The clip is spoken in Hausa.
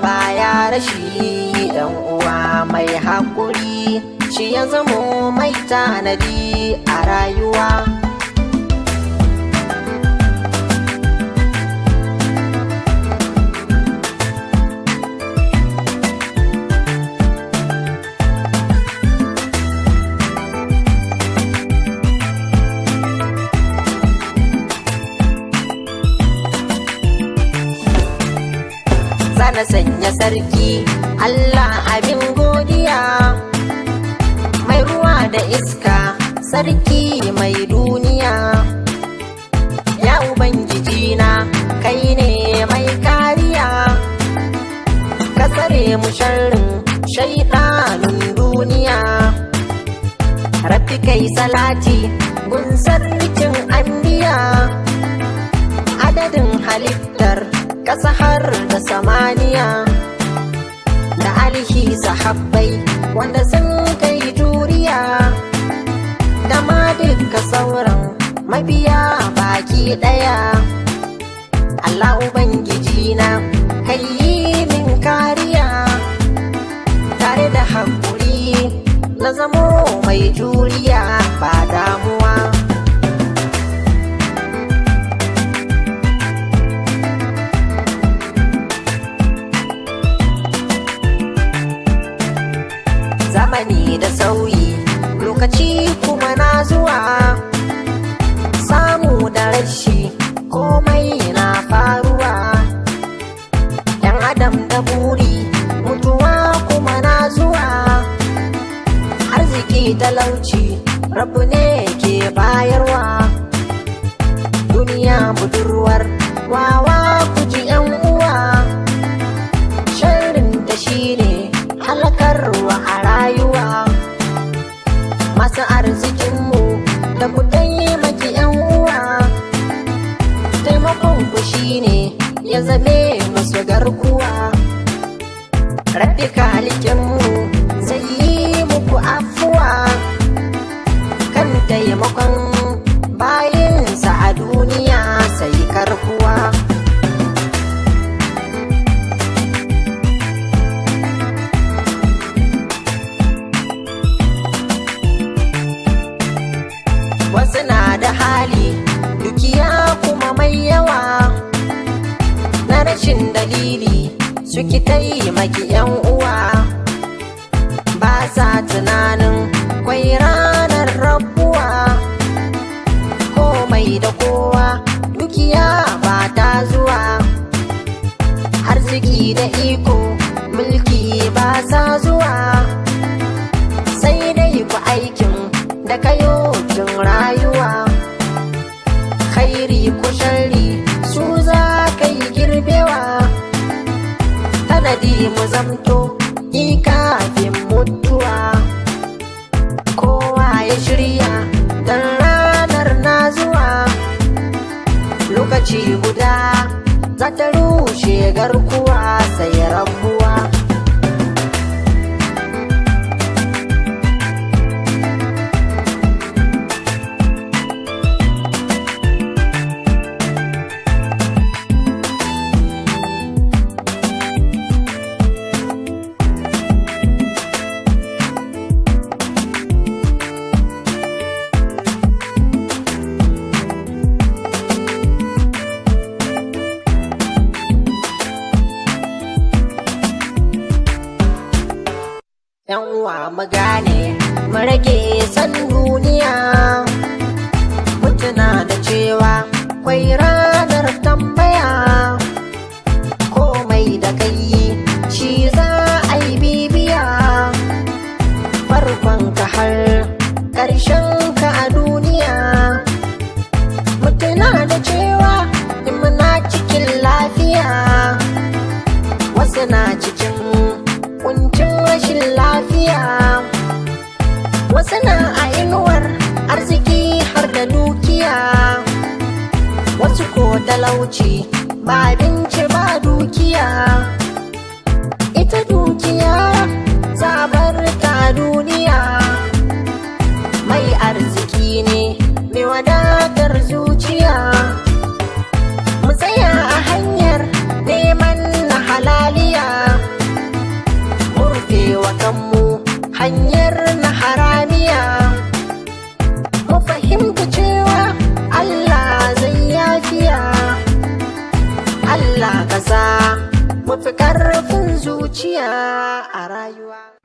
baya rashi, dan uwa mai haƙuri shi ya zamo mai tanadi a rayuwa. Zana sanya sarki Allah abin godiya, mai ruwa da iska sarki mai duniya. Ya Ubangiji na kai ne mai kariya, ka tsare mu sharrin shaiɗanun duniya. Rabbi kai salati gun sarkin anbiya, adadin halittar ƙasa har da samaniya, da alihi sahabbai wanda sun kai juriya, da ma duka sauran mabiya baki ɗaya. Allah Ubangiji na kai yi min kariya, tare da haƙuri na zamo mai juriya ba damuwa. Zamani da sauyi lokaci kuma na zuwa, samu da rashi komai na faruwa. Yan adam da buri mutuwa kuma na zuwa, arziki talauci rabu ne ke bayarwa. Duniya budurwar wawa ku ji yan uwa, sharrin da shi ne halakarwa a rayuwa. Masu arzikinmu da ku taimaki yan uwa, taimakon ku shine ya zame musu garkuwa. Rabbi kalikinmu zai yi muku afuwa, kan taimakon bayinsa a duniya sai karkuwa. Wasu na da hali dukiya kuma mai yawa, na rashin dalili suke taimaki yan uwa. Ba sa tunanin kwai ranar rabuwa, komai da kowa dukiya ba ta zuwa. Arziki da iko mulki ba sa zuwa, sai dai ku aikin da kayo jin rayuwa. Khairi ko sharri su za ka yi girbewa, tanadi mu zamto yi kafin mutuwa. Kowa ya shirya dan ranar na zuwa, lokaci guda za ta rushe garkuwa sai rabuwa. Yan uwa mu gane mu rage san duniya, mutuna da cewa kwai ranar tambaya. Komai da kai shi za a yi bibiya, farkon ka har ƙarshen ka a duniya. Mutuna da cewa in muna cikin lafiya, wasu na cikin kuncin rashin lafiya. Wasu na a inuwar arziki har da dukiya, wasu ko talauci ba abinci ba dukiya. Ita dukiya zabar ta duniya, mai arziki ne mai wadatar zuciya. Mu tsaya a hanyar neman na halaliya, buɗe wa kanmu hanyar na haramiya. Mu fahimta cewa Allah zai yafiya. Allah ka sa mu fi ƙarfin zuciya a rayuwa.